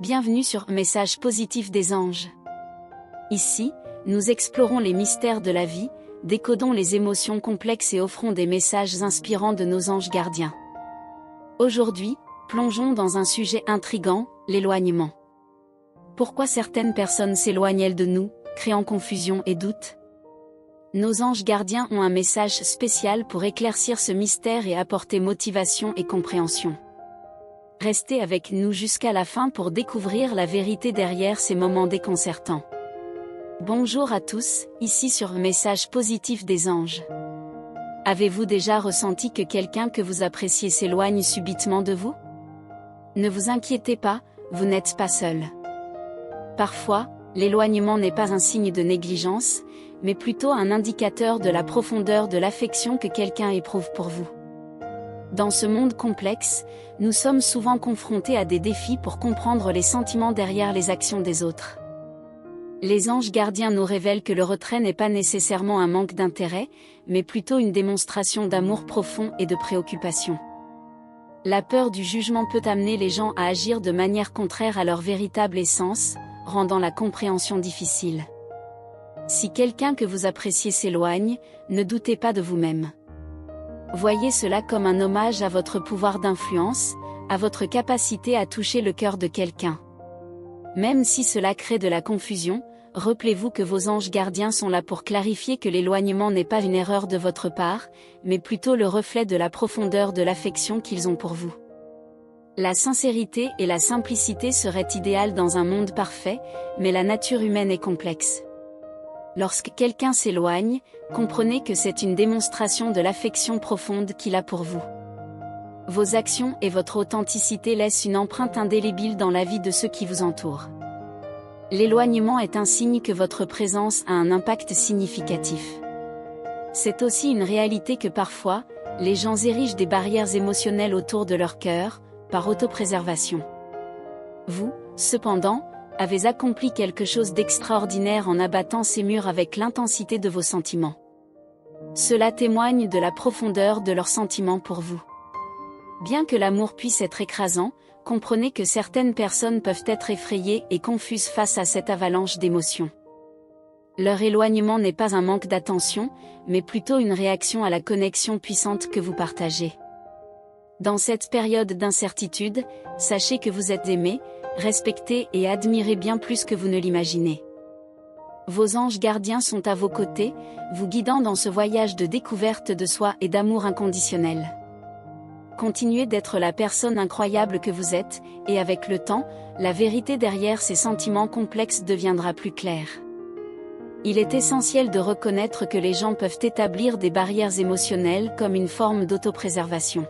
Bienvenue sur Message positif des anges. Ici, nous explorons les mystères de la vie, décodons les émotions complexes et offrons des messages inspirants de nos anges gardiens. Aujourd'hui, plongeons dans un sujet intrigant, l'éloignement. Pourquoi certaines personnes s'éloignent de nous, créant confusion et doute? Nos anges gardiens ont un message spécial pour éclaircir ce mystère et apporter motivation et compréhension. Restez avec nous jusqu'à la fin pour découvrir la vérité derrière ces moments déconcertants. Bonjour à tous, ici sur Message positif des anges. Avez-vous déjà ressenti que quelqu'un que vous appréciez s'éloigne subitement de vous? Ne vous inquiétez pas, vous n'êtes pas seul. Parfois, l'éloignement n'est pas un signe de négligence, mais plutôt un indicateur de la profondeur de l'affection que quelqu'un éprouve pour vous. Dans ce monde complexe, nous sommes souvent confrontés à des défis pour comprendre les sentiments derrière les actions des autres. Les anges gardiens nous révèlent que le retrait n'est pas nécessairement un manque d'intérêt, mais plutôt une démonstration d'amour profond et de préoccupation. La peur du jugement peut amener les gens à agir de manière contraire à leur véritable essence, rendant la compréhension difficile. Si quelqu'un que vous appréciez s'éloigne, ne doutez pas de vous-même. Voyez cela comme un hommage à votre pouvoir d'influence, à votre capacité à toucher le cœur de quelqu'un. Même si cela crée de la confusion, rappelez-vous que vos anges gardiens sont là pour clarifier que l'éloignement n'est pas une erreur de votre part, mais plutôt le reflet de la profondeur de l'affection qu'ils ont pour vous. La sincérité et la simplicité seraient idéales dans un monde parfait, mais la nature humaine est complexe. Lorsque quelqu'un s'éloigne, comprenez que c'est une démonstration de l'affection profonde qu'il a pour vous. Vos actions et votre authenticité laissent une empreinte indélébile dans la vie de ceux qui vous entourent. L'éloignement est un signe que votre présence a un impact significatif. C'est aussi une réalité que parfois, les gens érigent des barrières émotionnelles autour de leur cœur, par autopréservation. Vous, cependant, avez accompli quelque chose d'extraordinaire en abattant ces murs avec l'intensité de vos sentiments. Cela témoigne de la profondeur de leurs sentiments pour vous. Bien que l'amour puisse être écrasant, comprenez que certaines personnes peuvent être effrayées et confuses face à cette avalanche d'émotions. Leur éloignement n'est pas un manque d'attention, mais plutôt une réaction à la connexion puissante que vous partagez. Dans cette période d'incertitude, sachez que vous êtes aimé, respecté et admiré bien plus que vous ne l'imaginez. Vos anges gardiens sont à vos côtés, vous guidant dans ce voyage de découverte de soi et d'amour inconditionnel. Continuez d'être la personne incroyable que vous êtes, et avec le temps, la vérité derrière ces sentiments complexes deviendra plus claire. Il est essentiel de reconnaître que les gens peuvent établir des barrières émotionnelles comme une forme d'autopréservation.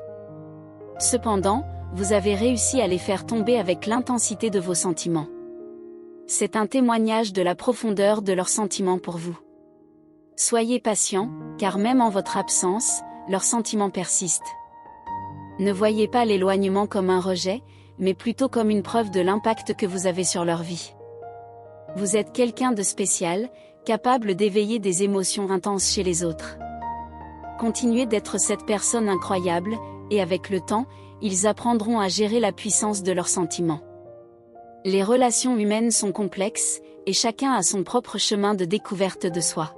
Cependant, vous avez réussi à les faire tomber avec l'intensité de vos sentiments. C'est un témoignage de la profondeur de leurs sentiments pour vous. Soyez patient, car même en votre absence, leurs sentiments persistent. Ne voyez pas l'éloignement comme un rejet, mais plutôt comme une preuve de l'impact que vous avez sur leur vie. Vous êtes quelqu'un de spécial, capable d'éveiller des émotions intenses chez les autres. Continuez d'être cette personne incroyable, et avec le temps, ils apprendront à gérer la puissance de leurs sentiments. Les relations humaines sont complexes, et chacun a son propre chemin de découverte de soi.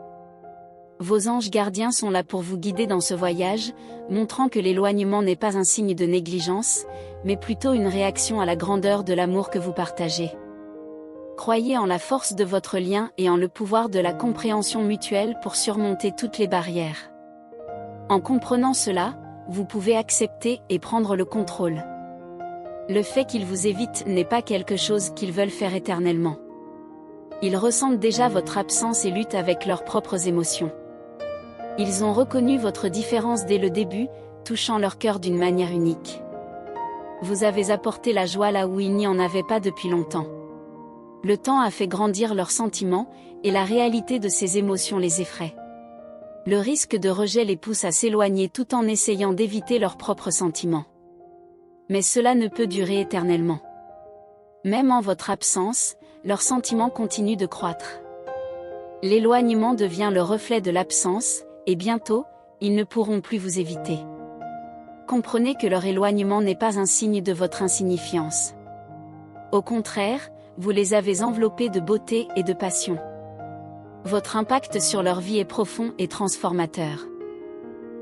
Vos anges gardiens sont là pour vous guider dans ce voyage, montrant que l'éloignement n'est pas un signe de négligence, mais plutôt une réaction à la grandeur de l'amour que vous partagez. Croyez en la force de votre lien et en le pouvoir de la compréhension mutuelle pour surmonter toutes les barrières. En comprenant cela, vous pouvez accepter et prendre le contrôle. Le fait qu'ils vous évitent n'est pas quelque chose qu'ils veulent faire éternellement. Ils ressentent déjà votre absence et luttent avec leurs propres émotions. Ils ont reconnu votre différence dès le début, touchant leur cœur d'une manière unique. Vous avez apporté la joie là où il n'y en avait pas depuis longtemps. Le temps a fait grandir leurs sentiments, et la réalité de ces émotions les effraie. Le risque de rejet les pousse à s'éloigner tout en essayant d'éviter leurs propres sentiments. Mais cela ne peut durer éternellement. Même en votre absence, leurs sentiments continuent de croître. L'éloignement devient le reflet de l'absence, et bientôt, ils ne pourront plus vous éviter. Comprenez que leur éloignement n'est pas un signe de votre insignifiance. Au contraire, vous les avez enveloppés de beauté et de passion. Votre impact sur leur vie est profond et transformateur.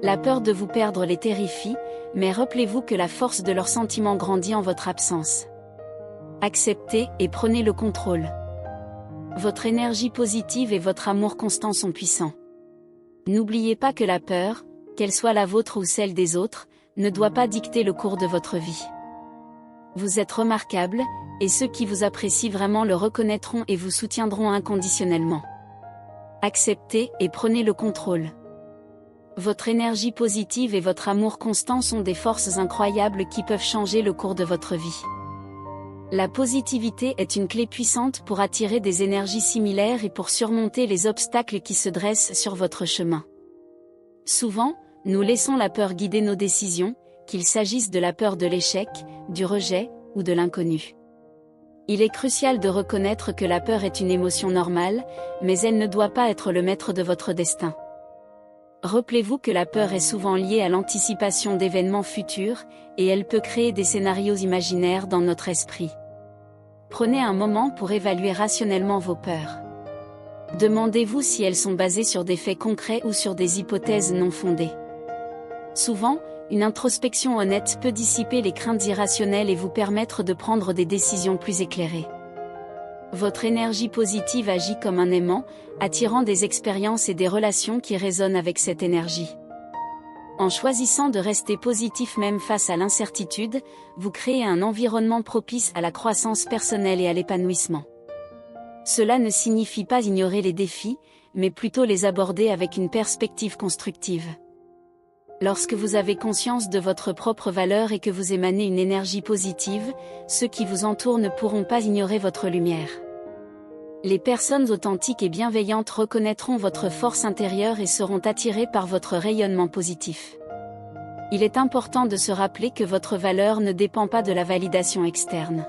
La peur de vous perdre les terrifie, mais rappelez-vous que la force de leurs sentiments grandit en votre absence. Acceptez et prenez le contrôle. Votre énergie positive et votre amour constant sont puissants. N'oubliez pas que la peur, qu'elle soit la vôtre ou celle des autres, ne doit pas dicter le cours de votre vie. Vous êtes remarquable, et ceux qui vous apprécient vraiment le reconnaîtront et vous soutiendront inconditionnellement. Acceptez et prenez le contrôle. Votre énergie positive et votre amour constant sont des forces incroyables qui peuvent changer le cours de votre vie. La positivité est une clé puissante pour attirer des énergies similaires et pour surmonter les obstacles qui se dressent sur votre chemin. Souvent, nous laissons la peur guider nos décisions, qu'il s'agisse de la peur de l'échec, du rejet, ou de l'inconnu. Il est crucial de reconnaître que la peur est une émotion normale, mais elle ne doit pas être le maître de votre destin. Rappelez-vous que la peur est souvent liée à l'anticipation d'événements futurs, et elle peut créer des scénarios imaginaires dans notre esprit. Prenez un moment pour évaluer rationnellement vos peurs. Demandez-vous si elles sont basées sur des faits concrets ou sur des hypothèses non fondées. Souvent, une introspection honnête peut dissiper les craintes irrationnelles et vous permettre de prendre des décisions plus éclairées. Votre énergie positive agit comme un aimant, attirant des expériences et des relations qui résonnent avec cette énergie. En choisissant de rester positif même face à l'incertitude, vous créez un environnement propice à la croissance personnelle et à l'épanouissement. Cela ne signifie pas ignorer les défis, mais plutôt les aborder avec une perspective constructive. Lorsque vous avez conscience de votre propre valeur et que vous émanez une énergie positive, ceux qui vous entourent ne pourront pas ignorer votre lumière. Les personnes authentiques et bienveillantes reconnaîtront votre force intérieure et seront attirées par votre rayonnement positif. Il est important de se rappeler que votre valeur ne dépend pas de la validation externe.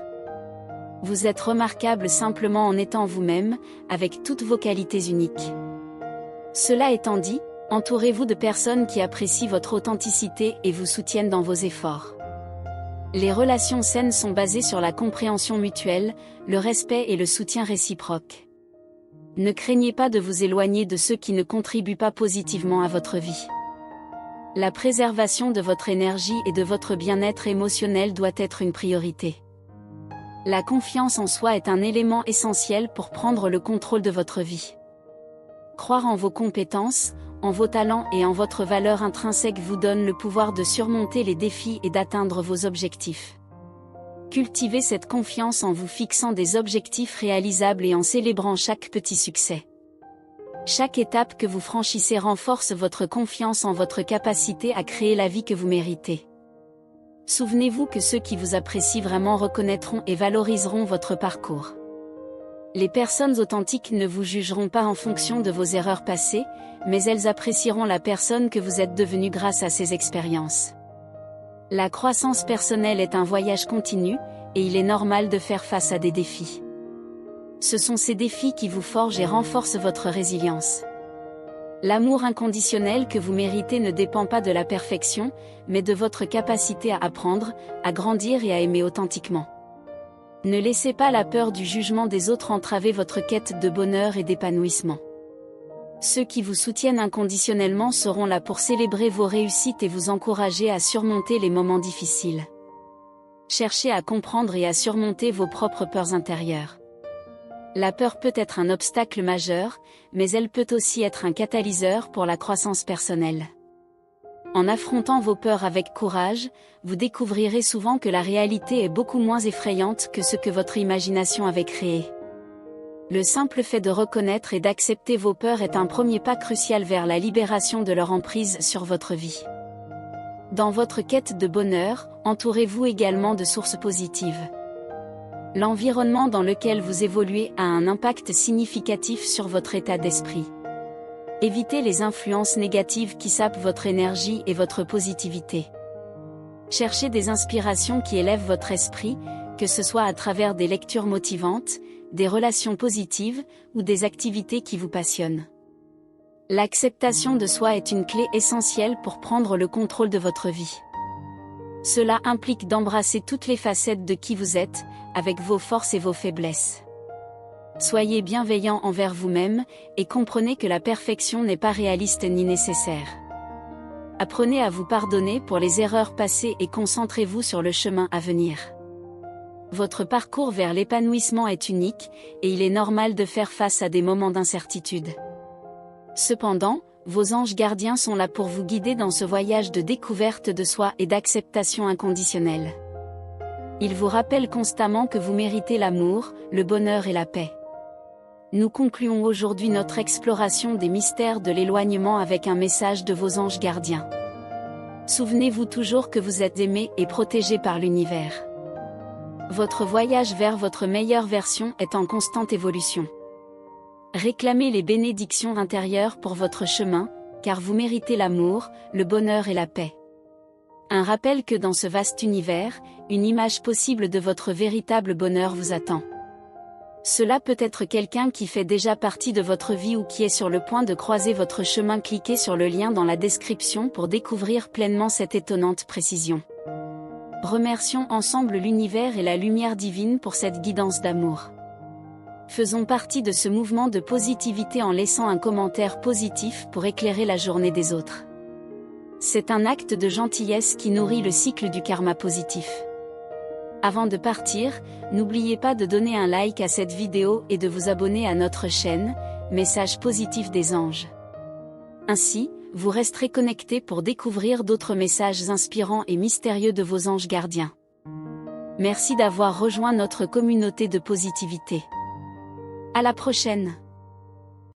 Vous êtes remarquable simplement en étant vous-même, avec toutes vos qualités uniques. Cela étant dit, entourez-vous de personnes qui apprécient votre authenticité et vous soutiennent dans vos efforts. Les relations saines sont basées sur la compréhension mutuelle, le respect et le soutien réciproque. Ne craignez pas de vous éloigner de ceux qui ne contribuent pas positivement à votre vie. La préservation de votre énergie et de votre bien-être émotionnel doit être une priorité. La confiance en soi est un élément essentiel pour prendre le contrôle de votre vie. Croire en vos compétences, en vos talents et en votre valeur intrinsèque vous donne le pouvoir de surmonter les défis et d'atteindre vos objectifs. Cultivez cette confiance en vous fixant des objectifs réalisables et en célébrant chaque petit succès. Chaque étape que vous franchissez renforce votre confiance en votre capacité à créer la vie que vous méritez. Souvenez-vous que ceux qui vous apprécient vraiment reconnaîtront et valoriseront votre parcours. Les personnes authentiques ne vous jugeront pas en fonction de vos erreurs passées, mais elles apprécieront la personne que vous êtes devenue grâce à ces expériences. La croissance personnelle est un voyage continu, et il est normal de faire face à des défis. Ce sont ces défis qui vous forgent et renforcent votre résilience. L'amour inconditionnel que vous méritez ne dépend pas de la perfection, mais de votre capacité à apprendre, à grandir et à aimer authentiquement. Ne laissez pas la peur du jugement des autres entraver votre quête de bonheur et d'épanouissement. Ceux qui vous soutiennent inconditionnellement seront là pour célébrer vos réussites et vous encourager à surmonter les moments difficiles. Cherchez à comprendre et à surmonter vos propres peurs intérieures. La peur peut être un obstacle majeur, mais elle peut aussi être un catalyseur pour la croissance personnelle. En affrontant vos peurs avec courage, vous découvrirez souvent que la réalité est beaucoup moins effrayante que ce que votre imagination avait créé. Le simple fait de reconnaître et d'accepter vos peurs est un premier pas crucial vers la libération de leur emprise sur votre vie. Dans votre quête de bonheur, entourez-vous également de sources positives. L'environnement dans lequel vous évoluez a un impact significatif sur votre état d'esprit. Évitez les influences négatives qui sapent votre énergie et votre positivité. Cherchez des inspirations qui élèvent votre esprit, que ce soit à travers des lectures motivantes, des relations positives, ou des activités qui vous passionnent. L'acceptation de soi est une clé essentielle pour prendre le contrôle de votre vie. Cela implique d'embrasser toutes les facettes de qui vous êtes, avec vos forces et vos faiblesses. Soyez bienveillant envers vous-même, et comprenez que la perfection n'est pas réaliste ni nécessaire. Apprenez à vous pardonner pour les erreurs passées et concentrez-vous sur le chemin à venir. Votre parcours vers l'épanouissement est unique, et il est normal de faire face à des moments d'incertitude. Cependant, vos anges gardiens sont là pour vous guider dans ce voyage de découverte de soi et d'acceptation inconditionnelle. Ils vous rappellent constamment que vous méritez l'amour, le bonheur et la paix. Nous concluons aujourd'hui notre exploration des mystères de l'éloignement avec un message de vos anges gardiens. Souvenez-vous toujours que vous êtes aimé et protégé par l'univers. Votre voyage vers votre meilleure version est en constante évolution. Réclamez les bénédictions intérieures pour votre chemin, car vous méritez l'amour, le bonheur et la paix. Un rappel que dans ce vaste univers, une image possible de votre véritable bonheur vous attend. Cela peut être quelqu'un qui fait déjà partie de votre vie ou qui est sur le point de croiser votre chemin. Cliquez sur le lien dans la description pour découvrir pleinement cette étonnante précision. Remercions ensemble l'univers et la lumière divine pour cette guidance d'amour. Faisons partie de ce mouvement de positivité en laissant un commentaire positif pour éclairer la journée des autres. C'est un acte de gentillesse qui nourrit le cycle du karma positif. Avant de partir, n'oubliez pas de donner un like à cette vidéo et de vous abonner à notre chaîne, Message positif des anges. Ainsi, vous resterez connecté pour découvrir d'autres messages inspirants et mystérieux de vos anges gardiens. Merci d'avoir rejoint notre communauté de positivité. À la prochaine!